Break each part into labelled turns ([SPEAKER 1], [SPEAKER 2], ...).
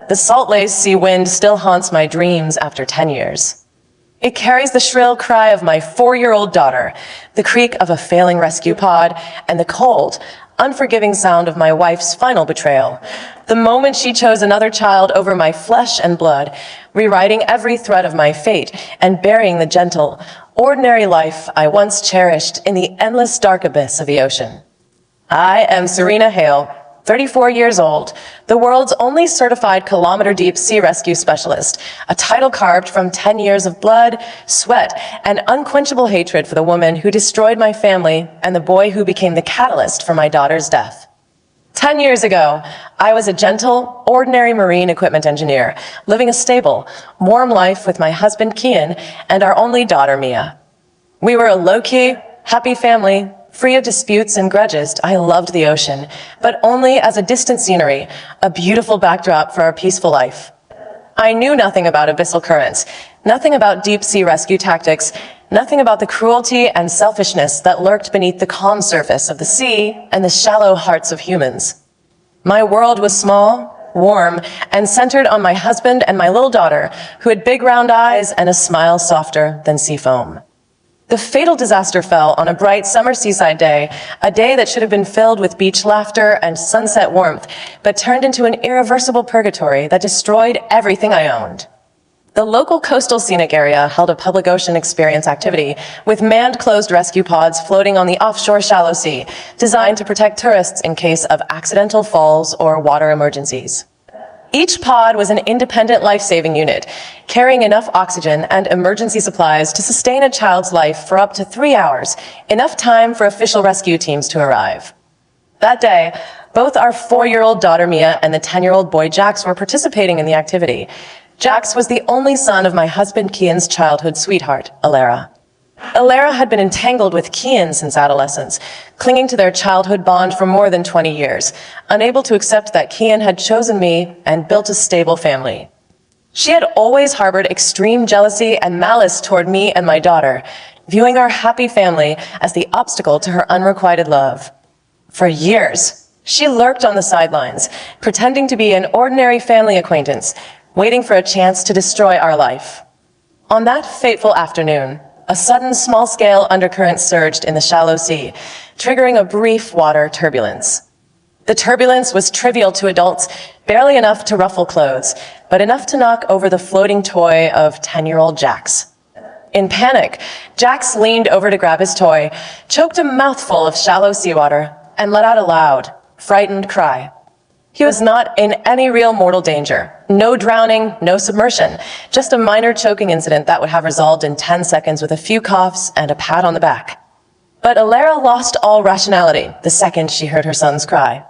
[SPEAKER 1] The salt-laced sea wind still haunts my dreams after 10 years. It carries the shrill cry of my 4-year-old daughter, the creak of a failing rescue pod, and the cold, unforgiving sound of my wife's final betrayal. The moment she chose another child over my flesh and blood, rewriting every thread of my fate and burying the gentle, ordinary life I once cherished in the endless dark abyss of the ocean. I am Serena Hale, 34 years old, the world's only certified kilometer-deep sea rescue specialist, a title carved from 10 years of blood, sweat, and unquenchable hatred for the woman who destroyed my family and the boy who became the catalyst for my daughter's death. 10 years ago, I was a gentle, ordinary marine equipment engineer, living a stable, warm life with my husband, Kian, and our only daughter, Mia. We were a low-key, happy family, free of disputes and grudges. I loved the ocean, but only as a distant scenery, a beautiful backdrop for our peaceful life. I knew nothing about abyssal currents, nothing about deep-sea rescue tactics, nothing about the cruelty and selfishness that lurked beneath the calm surface of the sea and the shallow hearts of humans. My world was small, warm, and centered on my husband and my little daughter, who had big round eyes and a smile softer than sea foam. The fatal disaster fell on a bright summer seaside day, a day that should have been filled with beach laughter and sunset warmth, but turned into an irreversible purgatory that destroyed everything I owned. The local coastal scenic area held a public ocean experience activity with manned closed rescue pods floating on the offshore shallow sea, designed to protect tourists in case of accidental falls or water emergencies. Each pod was an independent life-saving unit, carrying enough oxygen and emergency supplies to sustain a child's life for up to 3 hours, enough time for official rescue teams to arrive. That day, both our 4-year-old daughter Mia and the 10-year-old boy Jax were participating in the activity. Jax was the only son of my husband Kian's childhood sweetheart, Alara. Alara had been entangled with Kian since adolescence, clinging to their childhood bond for more than 20 years, unable to accept that Kian had chosen me and built a stable family. She had always harbored extreme jealousy and malice toward me and my daughter, viewing our happy family as the obstacle to her unrequited love. For years, she lurked on the sidelines, pretending to be an ordinary family acquaintance, waiting for a chance to destroy our life. On that fateful afternoon, a sudden small-scale undercurrent surged in the shallow sea, triggering a brief water turbulence. The turbulence was trivial to adults, barely enough to ruffle clothes, but enough to knock over the floating toy of 10-year-old Jax. In panic, Jax leaned over to grab his toy, choked a mouthful of shallow seawater, and let out a loud, frightened cry. He was not in any real mortal danger. No drowning, no submersion, just a minor choking incident that would have resolved in 10 seconds with a few coughs and a pat on the back. But Alara lost all rationality the second she heard her son's cry.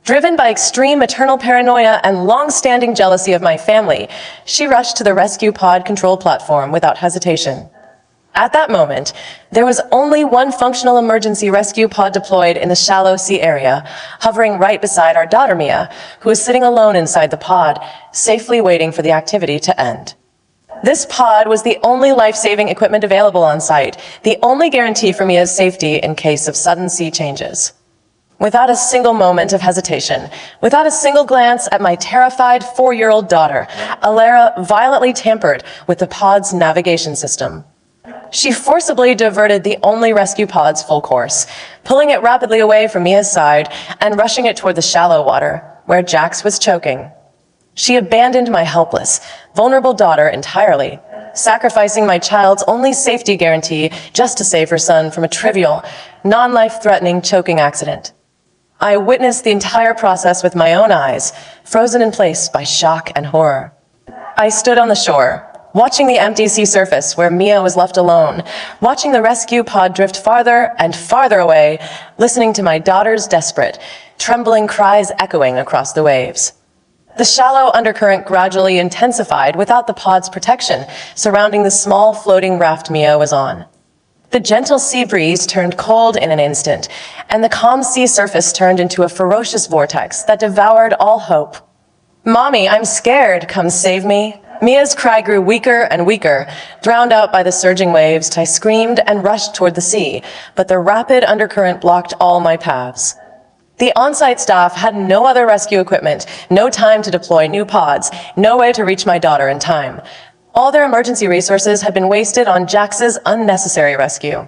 [SPEAKER 1] Driven by extreme maternal paranoia and long-standing jealousy of my family, she rushed to the rescue pod control platform without hesitation. At that moment, there was only one functional emergency rescue pod deployed in the shallow sea area, hovering right beside our daughter Mia, who was sitting alone inside the pod, safely waiting for the activity to end. This pod was the only life-saving equipment available on site, the only guarantee for Mia's safety in case of sudden sea changes. Without a single moment of hesitation, without a single glance at my terrified 4-year-old daughter, Alara violently tampered with the pod's navigation system. She forcibly diverted the only rescue pod's full course, pulling it rapidly away from Mia's side and rushing it toward the shallow water, where Jax was choking. She abandoned my helpless, vulnerable daughter entirely, sacrificing my child's only safety guarantee just to save her son from a trivial, non-life-threatening choking accident. I witnessed the entire process with my own eyes, frozen in place by shock and horror. I stood on the shore, watching the empty sea surface where Mia was left alone, watching the rescue pod drift farther and farther away, listening to my daughter's desperate, trembling cries echoing across the waves. The shallow undercurrent gradually intensified without the pod's protection surrounding the small floating raft Mia was on. The gentle sea breeze turned cold in an instant, and the calm sea surface turned into a ferocious vortex that devoured all hope. "Mommy, I'm scared, come save me." Mia's cry grew weaker and weaker, drowned out by the surging waves. I screamed and rushed toward the sea, but the rapid undercurrent blocked all my paths. The on-site staff had no other rescue equipment, no time to deploy new pods, no way to reach my daughter in time. All their emergency resources had been wasted on Jax's unnecessary rescue.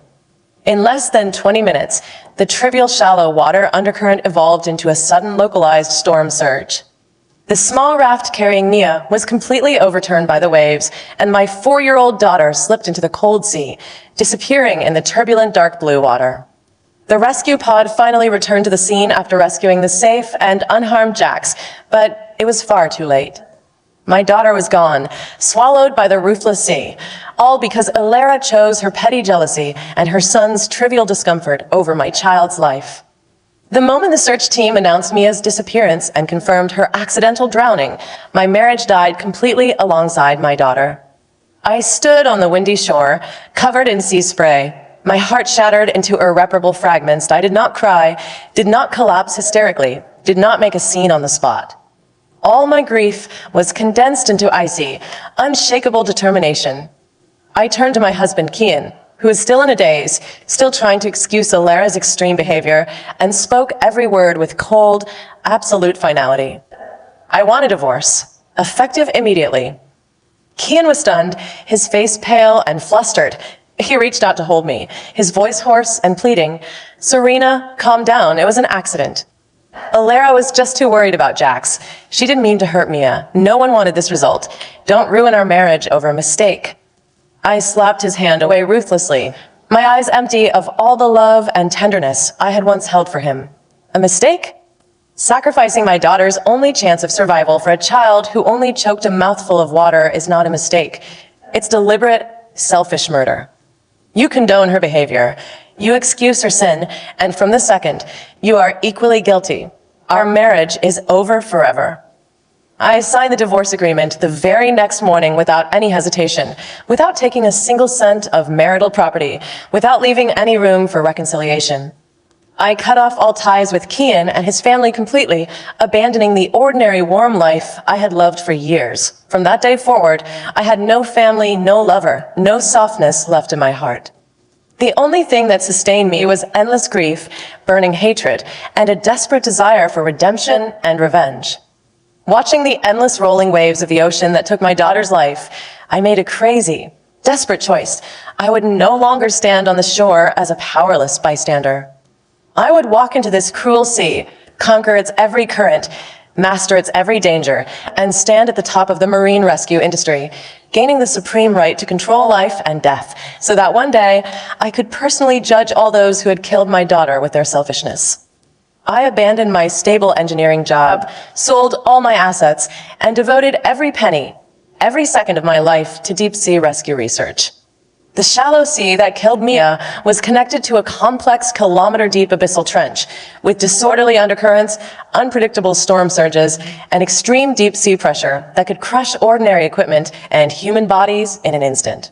[SPEAKER 1] In less than 20 minutes, the trivial shallow water undercurrent evolved into a sudden localized storm surge. The small raft carrying Mia was completely overturned by the waves, and my 4-year-old daughter slipped into the cold sea, disappearing in the turbulent dark blue water. The rescue pod finally returned to the scene after rescuing the safe and unharmed Jax, but it was far too late. My daughter was gone, swallowed by the ruthless sea, all because Alara chose her petty jealousy and her son's trivial discomfort over my child's life. The moment the search team announced Mia's disappearance and confirmed her accidental drowning, my marriage died completely alongside my daughter. I stood on the windy shore, covered in sea spray, my heart shattered into irreparable fragments. I did not cry, did not collapse hysterically, did not make a scene on the spot. All my grief was condensed into icy, unshakable determination. I turned to my husband, Kian, who was still in a daze, still trying to excuse Alara's extreme behavior, and spoke every word with cold, absolute finality. I want a divorce, effective immediately. Kian was stunned, his face pale and flustered. He reached out to hold me, his voice hoarse and pleading. "Serena, calm down. It was an accident." Alara was just too worried about Jax. She didn't mean to hurt Mia. No one wanted this result. Don't ruin our marriage over a mistake. I slapped his hand away ruthlessly, my eyes empty of all the love and tenderness I had once held for him. A mistake? Sacrificing my daughter's only chance of survival for a child who only choked a mouthful of water is not a mistake. It's deliberate, selfish murder. You condone her behavior, you excuse her sin, and from the second, you are equally guilty. Our marriage is over forever. I signed the divorce agreement the very next morning without any hesitation, without taking a single cent of marital property, without leaving any room for reconciliation. I cut off all ties with Kian and his family completely, abandoning the ordinary warm life I had loved for years. From that day forward, I had no family, no lover, no softness left in my heart. The only thing that sustained me was endless grief, burning hatred, and a desperate desire for redemption and revenge. Watching the endless rolling waves of the ocean that took my daughter's life, I made a crazy, desperate choice. I would no longer stand on the shore as a powerless bystander. I would walk into this cruel sea, conquer its every current, master its every danger, and stand at the top of the marine rescue industry, gaining the supreme right to control life and death, so that one day I could personally judge all those who had killed my daughter with their selfishness. I abandoned my stable engineering job, sold all my assets, and devoted every penny, every second of my life to deep-sea rescue research. The shallow sea that killed Mia was connected to a complex kilometer-deep abyssal trench with disorderly undercurrents, unpredictable storm surges, and extreme deep-sea pressure that could crush ordinary equipment and human bodies in an instant.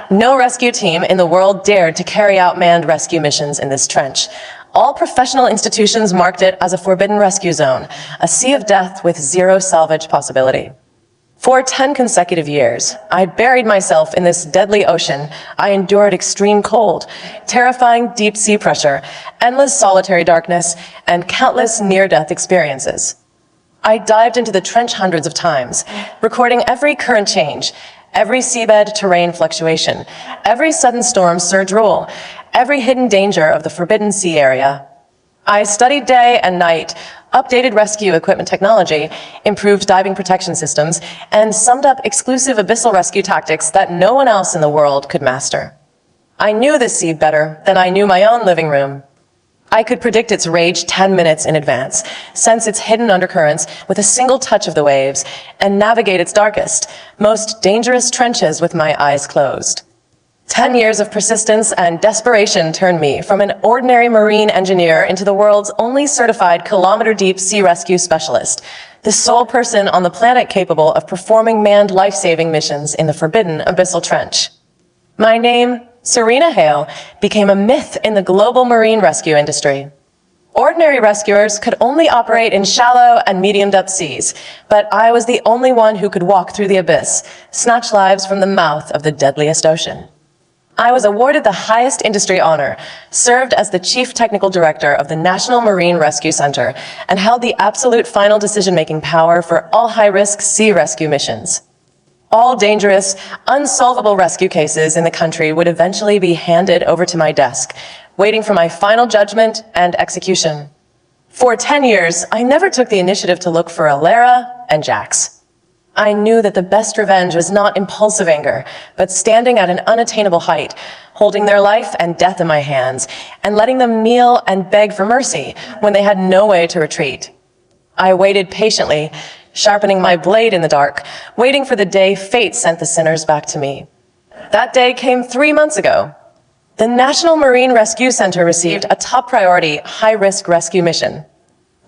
[SPEAKER 1] No rescue team in the world dared to carry out manned rescue missions in this trench. All professional institutions marked it as a forbidden rescue zone, a sea of death with zero salvage possibility. For 10 consecutive years, I buried myself in this deadly ocean. I endured extreme cold, terrifying deep-sea pressure, endless solitary darkness, and countless near-death experiences. I dived into the trench hundreds of times, recording every current change, every seabed terrain fluctuation, every sudden storm surge roll, every hidden danger of the forbidden sea area. I studied day and night, updated rescue equipment technology, improved diving protection systems, and summed up exclusive abyssal rescue tactics that no one else in the world could master. I knew this sea better than I knew my own living room. I could predict its rage 10 minutes in advance, sense its hidden undercurrents with a single touch of the waves, and navigate its darkest, most dangerous trenches with my eyes closed. 10 years of persistence and desperation turned me from an ordinary marine engineer into the world's only certified kilometer-deep sea rescue specialist, the sole person on the planet capable of performing manned life-saving missions in the forbidden abyssal trench. My name, Serena Hale, became a myth in the global marine rescue industry. Ordinary rescuers could only operate in shallow and medium-depth seas, but I was the only one who could walk through the abyss, snatch lives from the mouth of the deadliest ocean. I was awarded the highest industry honor, served as the Chief Technical Director of the National Marine Rescue Center, and held the absolute final decision-making power for all high-risk sea rescue missions. All dangerous, unsolvable rescue cases in the country would eventually be handed over to my desk, waiting for my final judgment and execution. For 10 years, I never took the initiative to look for Alara and Jax. I knew that the best revenge was not impulsive anger, but standing at an unattainable height, holding their life and death in my hands, and letting them kneel and beg for mercy when they had no way to retreat. I waited patiently, sharpening my blade in the dark, waiting for the day fate sent the sinners back to me. That day came 3 months ago. The National Marine Rescue Center received a top priority, high-risk rescue mission.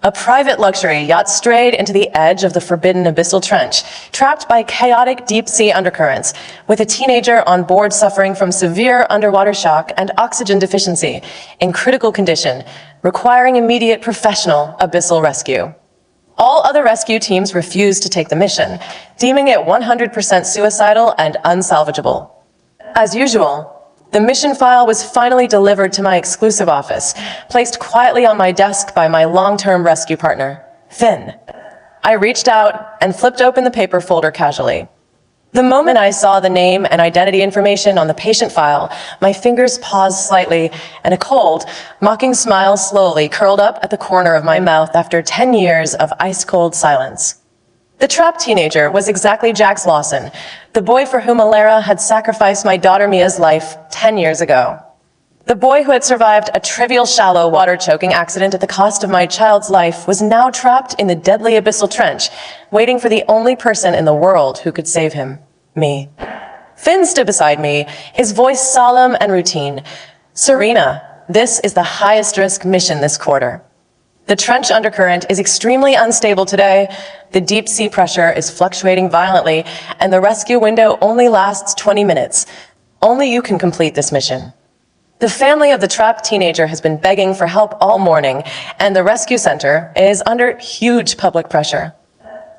[SPEAKER 1] A private luxury yacht strayed into the edge of the forbidden Abyssal Trench, trapped by chaotic deep-sea undercurrents, with a teenager on board suffering from severe underwater shock and oxygen deficiency, in critical condition, requiring immediate professional abyssal rescue. All other rescue teams refused to take the mission, deeming it 100% suicidal and unsalvageable. As usual, the mission file was finally delivered to my exclusive office, placed quietly on my desk by my long-term rescue partner, Finn. I reached out and flipped open the paper folder casually. The moment I saw the name and identity information on the patient file, my fingers paused slightly, and a cold, mocking smile slowly curled up at the corner of my mouth after 10 years of ice-cold silence. The trapped teenager was exactly Jax Lawson, the boy for whom Alara had sacrificed my daughter Mia's life 10 years ago. The boy who had survived a trivial shallow water choking accident at the cost of my child's life was now trapped in the deadly abyssal trench, waiting for the only person in the world who could save him, me. Finn stood beside me, his voice solemn and routine. "Serena, this is the highest risk mission this quarter. The trench undercurrent is extremely unstable today, the deep sea pressure is fluctuating violently, and the rescue window only lasts 20 minutes. Only you can complete this mission. The family of the trapped teenager has been begging for help all morning, and the rescue center is under huge public pressure."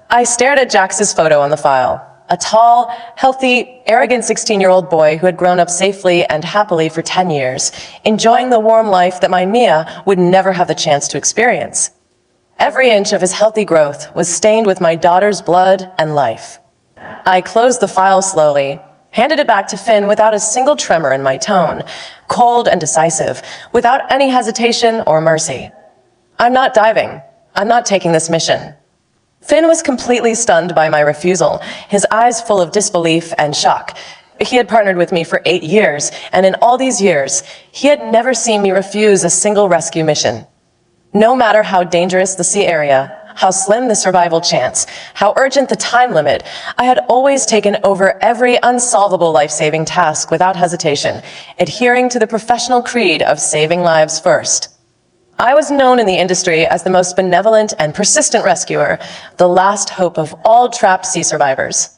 [SPEAKER 1] I stared at Jax's photo on the file. A tall, healthy, arrogant 16-year-old boy who had grown up safely and happily for 10 years, enjoying the warm life that my Mia would never have the chance to experience. Every inch of his healthy growth was stained with my daughter's blood and life. I closed the file slowly, handed it back to Finn without a single tremor in my tone, cold and decisive, without any hesitation or mercy. "I'm not diving. I'm not taking this mission." Finn was completely stunned by my refusal, his eyes full of disbelief and shock. He had partnered with me for 8 years, and in all these years, he had never seen me refuse a single rescue mission. No matter how dangerous the sea area, how slim the survival chance, how urgent the time limit, I had always taken over every unsolvable life-saving task without hesitation, adhering to the professional creed of saving lives first. I was known in the industry as the most benevolent and persistent rescuer, the last hope of all trapped sea survivors.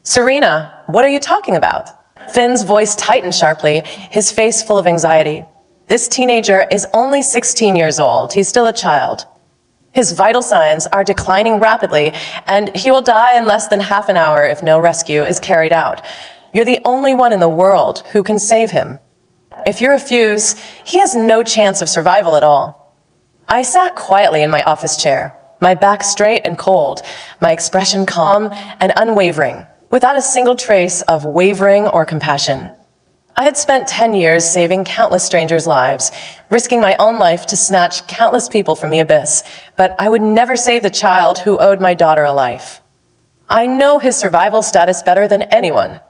[SPEAKER 1] "Serena, what are you talking about?" Finn's voice tightened sharply, his face full of anxiety. "This teenager is only 16 years old. He's still a child. His vital signs are declining rapidly, and he will die in less than half an hour if no rescue is carried out. You're the only one in the world who can save him. If you refuse, he has no chance of survival at all." I sat quietly in my office chair, my back straight and cold, my expression calm and unwavering, without a single trace of wavering or compassion. I had spent 10 years saving countless strangers' lives, risking my own life to snatch countless people from the abyss, but I would never save the child who owed my daughter a life. I know his survival status better than anyone.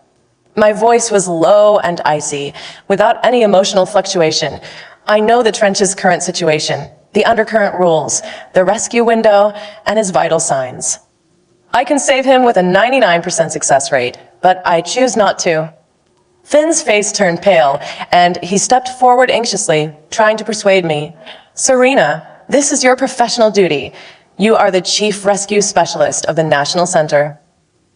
[SPEAKER 1] My voice was low and icy, without any emotional fluctuation. I know the trench's current situation, the undercurrent rules, the rescue window, and his vital signs. I can save him with a 99% success rate, but I choose not to. Finn's face turned pale, and he stepped forward anxiously, trying to persuade me. "Serena, this is your professional duty. You are the chief rescue specialist of the National Center.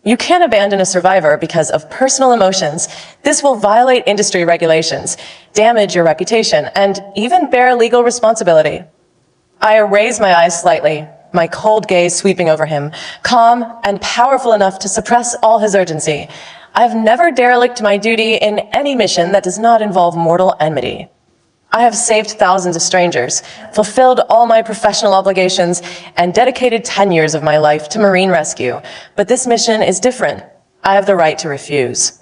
[SPEAKER 1] You can't abandon a survivor because of personal emotions. This will violate industry regulations, damage your reputation, and even bear legal responsibility." I raised my eyes slightly, my cold gaze sweeping over him, calm and powerful enough to suppress all his urgency. I've never derelict my duty in any mission that does not involve mortal enmity. I have saved thousands of strangers, fulfilled all my professional obligations, and dedicated 10 years of my life to marine rescue. But this mission is different. I have the right to refuse.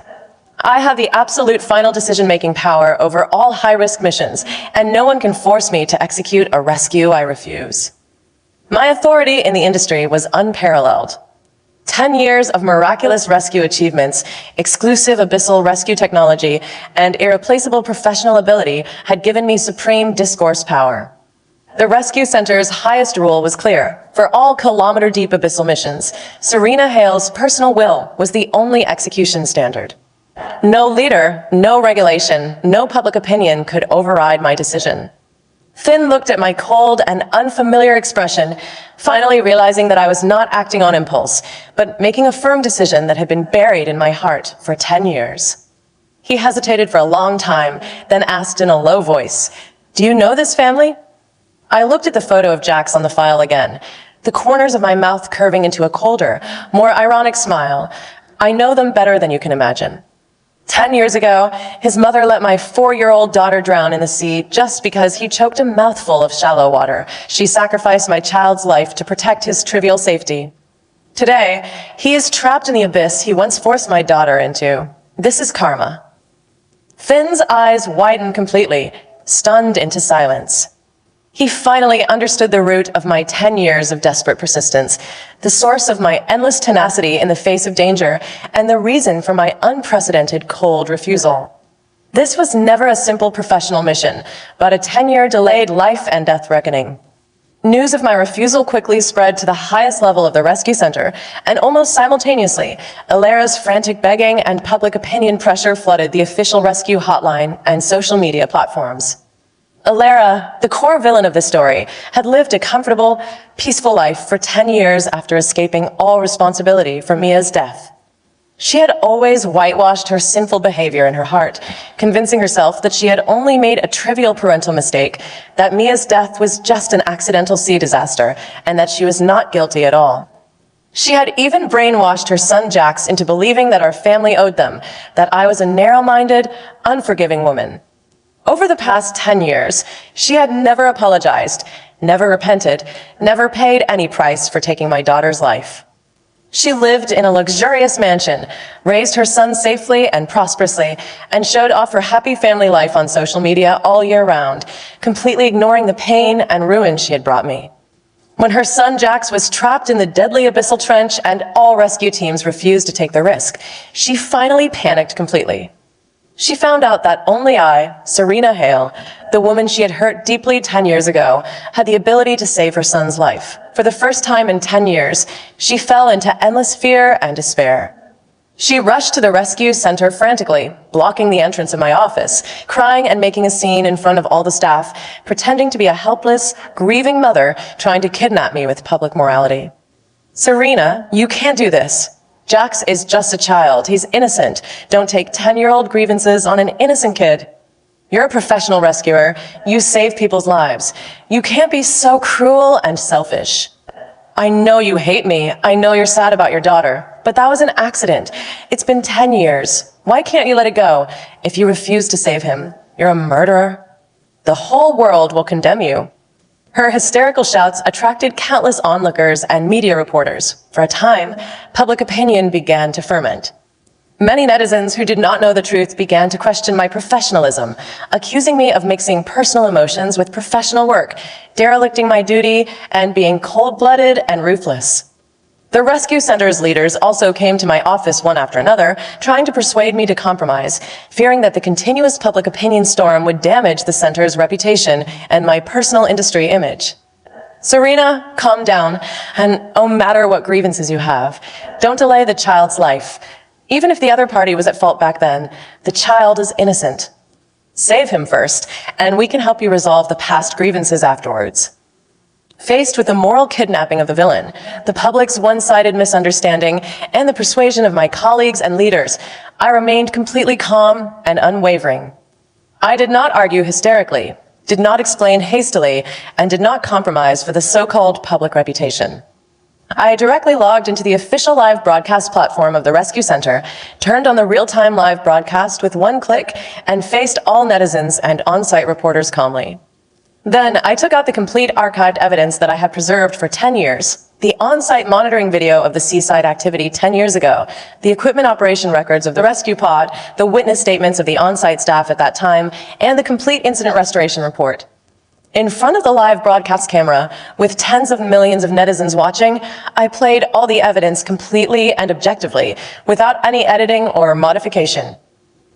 [SPEAKER 1] I have the absolute final decision-making power over all high-risk missions, and no one can force me to execute a rescue I refuse. My authority in the industry was unparalleled. 10 years of miraculous rescue achievements, exclusive Abyssal rescue technology, and irreplaceable professional ability had given me supreme discourse power. The rescue center's highest rule was clear. For all kilometer-deep Abyssal missions, Serena Hale's personal will was the only execution standard. No leader, no regulation, no public opinion could override my decision. Finn looked at my cold and unfamiliar expression, finally realizing that I was not acting on impulse, but making a firm decision that had been buried in my heart for 10 years. He hesitated for a long time, then asked in a low voice, "Do you know this family?" I looked at the photo of Jax on the file again, the corners of my mouth curving into a colder, more ironic smile. I know them better than you can imagine. 10 years ago, his mother let my 4-year-old daughter drown in the sea just because he choked a mouthful of shallow water. She sacrificed my child's life to protect his trivial safety. Today, he is trapped in the abyss he once forced my daughter into. This is karma. Finn's eyes widened completely, stunned into silence. He finally understood the root of my 10 years of desperate persistence, the source of my endless tenacity in the face of danger, and the reason for my unprecedented cold refusal. This was never a simple professional mission, but a 10-year delayed life and death reckoning. News of my refusal quickly spread to the highest level of the rescue center, and almost simultaneously, Alera's frantic begging and public opinion pressure flooded the official rescue hotline and social media platforms. Alera, the core villain of this story, had lived a comfortable, peaceful life for 10 years after escaping all responsibility for Mia's death. She had always whitewashed her sinful behavior in her heart, convincing herself that she had only made a trivial parental mistake, that Mia's death was just an accidental sea disaster, and that she was not guilty at all. She had even brainwashed her son Jax into believing that our family owed them, that I was a narrow-minded, unforgiving woman. Over the past 10 years, she had never apologized, never repented, never paid any price for taking my daughter's life. She lived in a luxurious mansion, raised her son safely and prosperously, and showed off her happy family life on social media all year round, completely ignoring the pain and ruin she had brought me. When her son Jax was trapped in the deadly Abyssal trench and all rescue teams refused to take the risk, she finally panicked completely. She found out that only I, Serena Hale, the woman she had hurt deeply 10 years ago, had the ability to save her son's life. For the first time in 10 years, she fell into endless fear and despair. She rushed to the rescue center frantically, blocking the entrance of my office, crying and making a scene in front of all the staff, pretending to be a helpless, grieving mother trying to kidnap me with public morality. "Serena, you can't do this. Jax is just a child. He's innocent. Don't take 10-year-old grievances on an innocent kid. You're a professional rescuer. You save people's lives. You can't be so cruel and selfish. I know you hate me. I know you're sad about your daughter. But that was an accident. It's been 10 years. Why can't you let it go? If you refuse to save him, you're a murderer. The whole world will condemn you." Her hysterical shouts attracted countless onlookers and media reporters. For a time, public opinion began to ferment. Many netizens who did not know the truth began to question my professionalism, accusing me of mixing personal emotions with professional work, derelicting my duty, and being cold-blooded and ruthless. The rescue center's leaders also came to my office one after another, trying to persuade me to compromise, fearing that the continuous public opinion storm would damage the center's reputation and my personal industry image. "Serena, calm down, and no matter what grievances you have, don't delay the child's life. Even if the other party was at fault back then, the child is innocent. Save him first, and we can help you resolve the past grievances afterwards." Faced with the moral kidnapping of the villain, the public's one-sided misunderstanding, and the persuasion of my colleagues and leaders, I remained completely calm and unwavering. I did not argue hysterically. did not explain hastily, and did not compromise for the so-called public reputation. I directly logged into the official live broadcast platform of the Rescue Center, turned on the real-time live broadcast with one click, and faced all netizens and on-site reporters calmly. Then I took out the complete archived evidence that I had preserved for 10 years, the on-site monitoring video of the seaside activity 10 years ago, the equipment operation records of the rescue pod, the witness statements of the on-site staff at that time, and the complete incident restoration report. In front of the live broadcast camera, with tens of millions of netizens watching, I played all the evidence completely and objectively, without any editing or modification.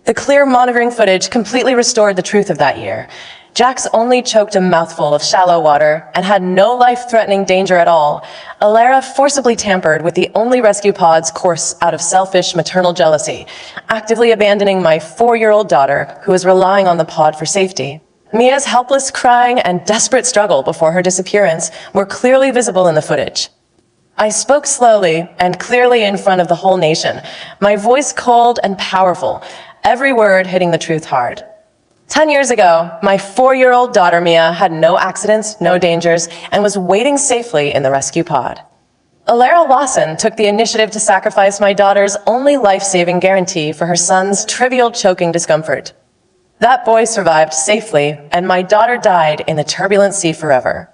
[SPEAKER 1] The clear monitoring footage completely restored the truth of that year. Jax only choked a mouthful of shallow water and had no life-threatening danger at all. Alara forcibly tampered with the only rescue pod's course out of selfish maternal jealousy, actively abandoning my 4-year-old daughter, who was relying on the pod for safety. Mia's helpless crying and desperate struggle before her disappearance were clearly visible in the footage. I spoke slowly and clearly in front of the whole nation, my voice cold and powerful, every word hitting the truth hard. 10 years ago, my 4-year-old daughter Mia had no accidents, no dangers, and was waiting safely in the rescue pod. Alara Lawson took the initiative to sacrifice my daughter's only life-saving guarantee for her son's trivial choking discomfort. That boy survived safely, and my daughter died in the turbulent sea forever.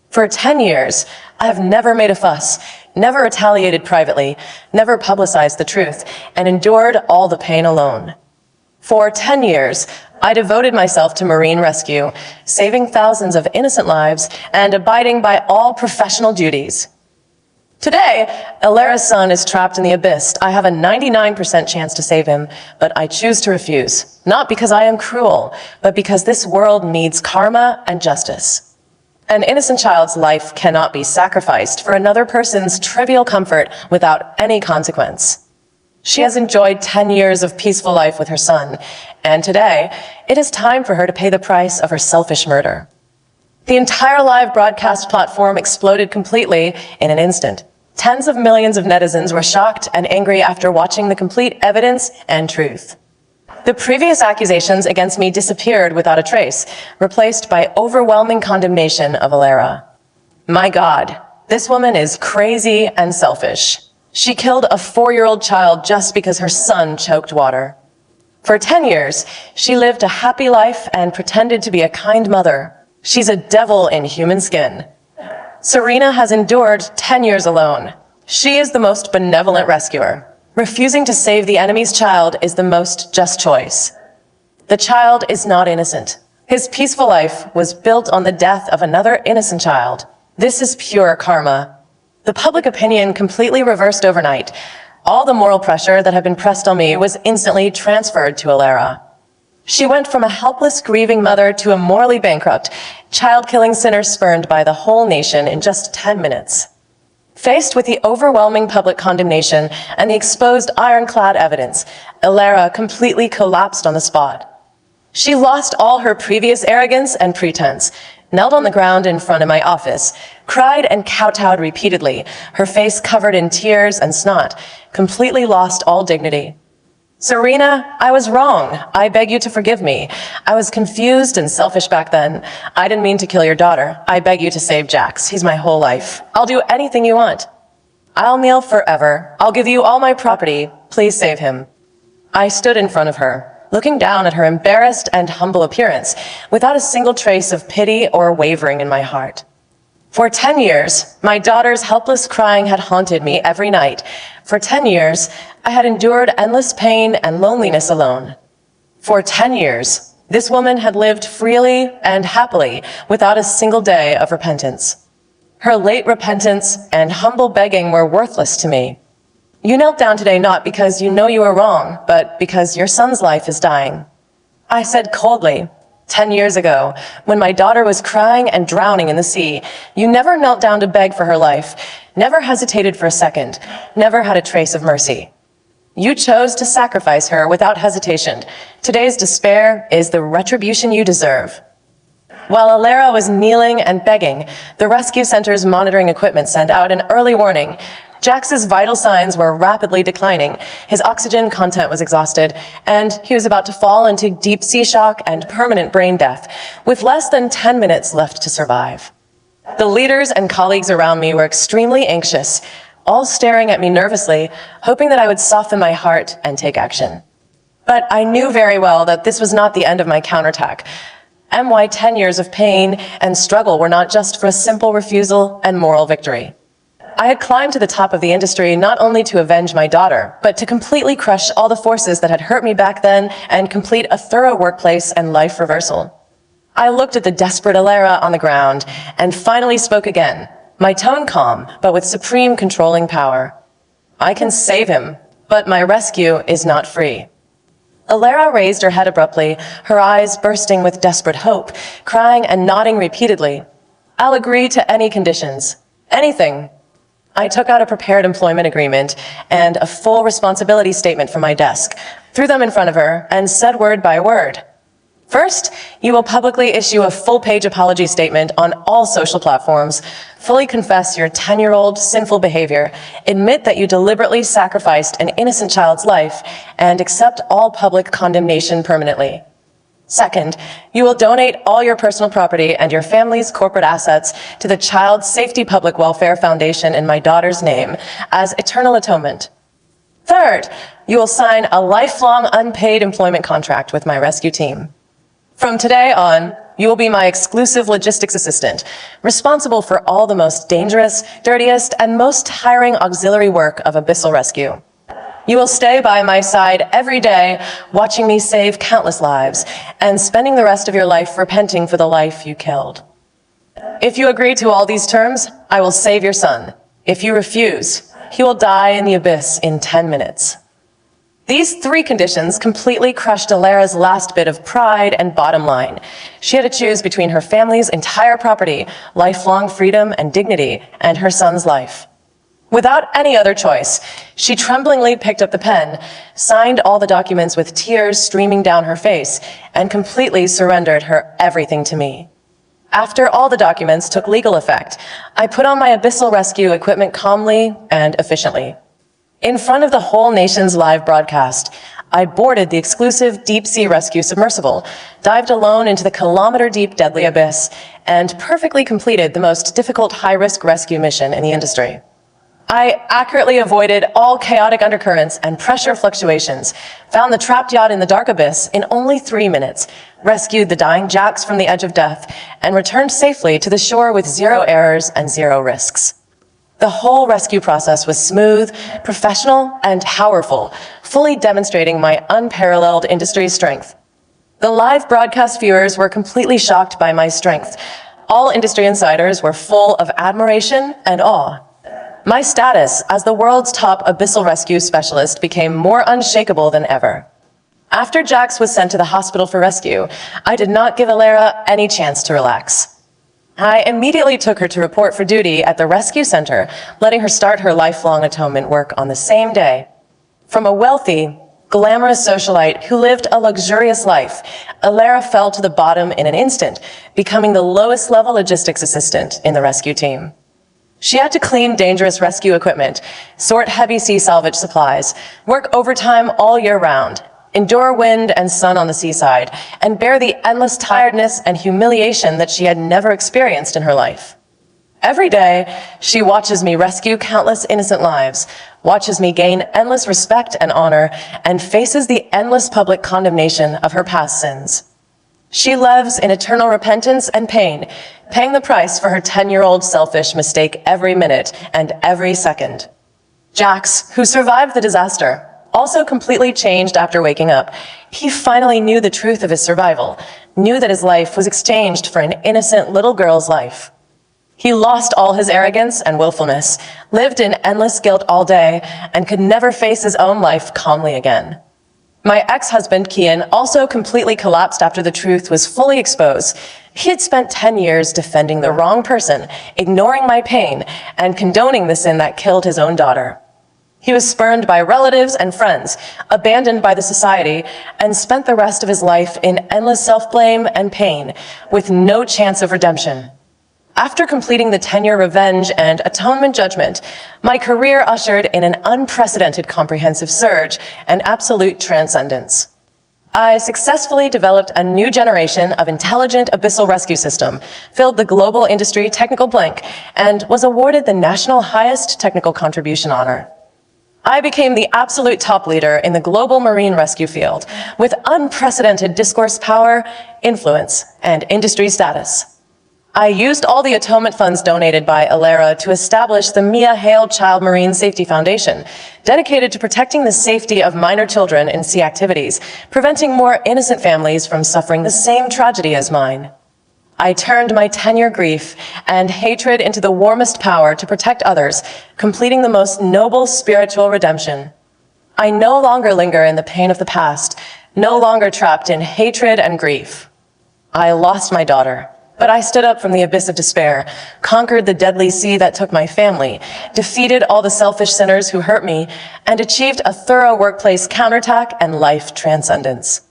[SPEAKER 1] For 10 years, I have never made a fuss, never retaliated privately, never publicized the truth, and endured all the pain alone. For 10 years, I devoted myself to marine rescue, saving thousands of innocent lives and abiding by all professional duties. Today, Alara's son is trapped in the abyss. I have a 99% chance to save him, but I choose to refuse. Not because I am cruel, but because this world needs karma and justice. An innocent child's life cannot be sacrificed for another person's trivial comfort without any consequence. She has enjoyed 10 years of peaceful life with her son, and today, it is time for her to pay the price of her selfish murder. The entire live broadcast platform exploded completely in an instant. Tens of millions of netizens were shocked and angry after watching the complete evidence and truth. The previous accusations against me disappeared without a trace, replaced by overwhelming condemnation of Alara. My God, this woman is crazy and selfish. She killed a 4-year-old child just because her son choked water. For 10 years, she lived a happy life and pretended to be a kind mother. She's a devil in human skin. Serena has endured 10 years alone. She is the most benevolent rescuer. Refusing to save the enemy's child is the most just choice. The child is not innocent. His peaceful life was built on the death of another innocent child. This is pure karma. The public opinion completely reversed overnight. All the moral pressure that had been pressed on me was instantly transferred to Alara. She went from a helpless, grieving mother to a morally bankrupt, child-killing sinner spurned by the whole nation in just 10 minutes. Faced with the overwhelming public condemnation and the exposed ironclad evidence, Alara completely collapsed on the spot. She lost all her previous arrogance and pretense, knelt on the ground in front of my office, cried and kowtowed repeatedly, her face covered in tears and snot, completely lost all dignity. Serena, I was wrong. I beg you to forgive me. I was confused and selfish back then. I didn't mean to kill your daughter. I beg you to save Jax. He's my whole life. I'll do anything you want. I'll kneel forever. I'll give you all my property. Please save him. I stood in front of her, looking down at her embarrassed and humble appearance, without a single trace of pity or wavering in my heart. For 10 years, my daughter's helpless crying had haunted me every night. For 10 years, I had endured endless pain and loneliness alone. For 10 years, this woman had lived freely and happily without a single day of repentance. Her late repentance and humble begging were worthless to me. You knelt down today not because you know you were wrong, but because your son's life is dying. I said coldly, 10 years ago, when my daughter was crying and drowning in the sea, you never knelt down to beg for her life, never hesitated for a second, never had a trace of mercy. You chose to sacrifice her without hesitation. Today's despair is the retribution you deserve. While Alara was kneeling and begging, the rescue center's monitoring equipment sent out an early warning. Jax's vital signs were rapidly declining, his oxygen content was exhausted, and he was about to fall into deep sea shock and permanent brain death, with less than 10 minutes left to survive. The leaders and colleagues around me were extremely anxious, all staring at me nervously, hoping that I would soften my heart and take action. But I knew very well that this was not the end of my counterattack. MY 10 years of pain and struggle were not just for a simple refusal and moral victory. I had climbed to the top of the industry not only to avenge my daughter, but to completely crush all the forces that had hurt me back then and complete a thorough workplace and life reversal. I looked at the desperate Alara on the ground and finally spoke again, my tone calm, but with supreme controlling power. I can save him, but my rescue is not free. Alara raised her head abruptly, her eyes bursting with desperate hope, crying and nodding repeatedly. I'll agree to any conditions. Anything. I took out a prepared employment agreement and a full responsibility statement from my desk, threw them in front of her, and said word by word. First, you will publicly issue a full-page apology statement on all social platforms, fully confess your 10-year-old sinful behavior, admit that you deliberately sacrificed an innocent child's life, and accept all public condemnation permanently. Second, you will donate all your personal property and your family's corporate assets to the Child Safety Public Welfare Foundation in my daughter's name as eternal atonement. Third, you will sign a lifelong unpaid employment contract with my rescue team. From today on, you will be my exclusive logistics assistant, responsible for all the most dangerous, dirtiest, and most tiring auxiliary work of Abyssal Rescue. You will stay by my side every day, watching me save countless lives, and spending the rest of your life repenting for the life you killed. If you agree to all these terms, I will save your son. If you refuse, he will die in the abyss in 10 minutes. These three conditions completely crushed Alara's last bit of pride and bottom line. She had to choose between her family's entire property, lifelong freedom and dignity, and her son's life. Without any other choice, she tremblingly picked up the pen, signed all the documents with tears streaming down her face, and completely surrendered her everything to me. After all the documents took legal effect, I put on my Abyssal Rescue equipment calmly and efficiently. In front of the whole nation's live broadcast, I boarded the exclusive deep-sea rescue submersible, dived alone into the kilometer-deep deadly abyss, and perfectly completed the most difficult high-risk rescue mission in the industry. I accurately avoided all chaotic undercurrents and pressure fluctuations, found the trapped yacht in the dark abyss in only 3 minutes, rescued the dying Jax from the edge of death, and returned safely to the shore with 0 errors and 0 risks. The whole rescue process was smooth, professional, and powerful, fully demonstrating my unparalleled industry strength. The live broadcast viewers were completely shocked by my strength. All industry insiders were full of admiration and awe. My status as the world's top abyssal rescue specialist became more unshakable than ever. After Jax was sent to the hospital for rescue, I did not give Alara any chance to relax. I immediately took her to report for duty at the rescue center, letting her start her lifelong atonement work on the same day. From a wealthy, glamorous socialite who lived a luxurious life, Alara fell to the bottom in an instant, becoming the lowest level logistics assistant in the rescue team. She had to clean dangerous rescue equipment, sort heavy sea salvage supplies, work overtime all year round, endure wind and sun on the seaside, and bear the endless tiredness and humiliation that she had never experienced in her life. Every day, she watches me rescue countless innocent lives, watches me gain endless respect and honor, and faces the endless public condemnation of her past sins. She lives in eternal repentance and pain, paying the price for her 10-year-old selfish mistake every minute and every second. Jax, who survived the disaster, also completely changed after waking up. He finally knew the truth of his survival, knew that his life was exchanged for an innocent little girl's life. He lost all his arrogance and willfulness, lived in endless guilt all day, and could never face his own life calmly again. My ex-husband, Kian, also completely collapsed after the truth was fully exposed. He had spent 10 years defending the wrong person, ignoring my pain, and condoning the sin that killed his own daughter. He was spurned by relatives and friends, abandoned by the society, and spent the rest of his life in endless self-blame and pain, with no chance of redemption. After completing the 10-year revenge and atonement judgment, my career ushered in an unprecedented comprehensive surge and absolute transcendence. I successfully developed a new generation of intelligent abyssal rescue system, filled the global industry technical blank, and was awarded the national highest technical contribution honor. I became the absolute top leader in the global marine rescue field, with unprecedented discourse power, influence, and industry status. I used all the atonement funds donated by Alera to establish the Mia Hale Child Marine Safety Foundation, dedicated to protecting the safety of minor children in sea activities, preventing more innocent families from suffering the same tragedy as mine. I turned my 10-year grief and hatred into the warmest power to protect others, completing the most noble spiritual redemption. I no longer linger in the pain of the past, no longer trapped in hatred and grief. I lost my daughter, but I stood up from the abyss of despair, conquered the deadly sea that took my family, defeated all the selfish sinners who hurt me, and achieved a thorough workplace counterattack and life transcendence.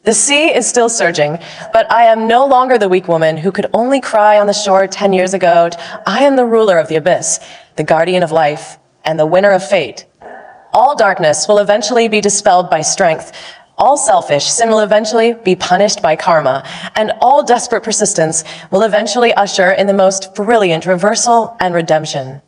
[SPEAKER 1] The sea is still surging, but I am no longer the weak woman who could only cry on the shore 10 years ago. I am the ruler of the abyss, the guardian of life, and the winner of fate. All darkness will eventually be dispelled by strength. All selfish sin will eventually be punished by karma, and all desperate persistence will eventually usher in the most brilliant reversal and redemption.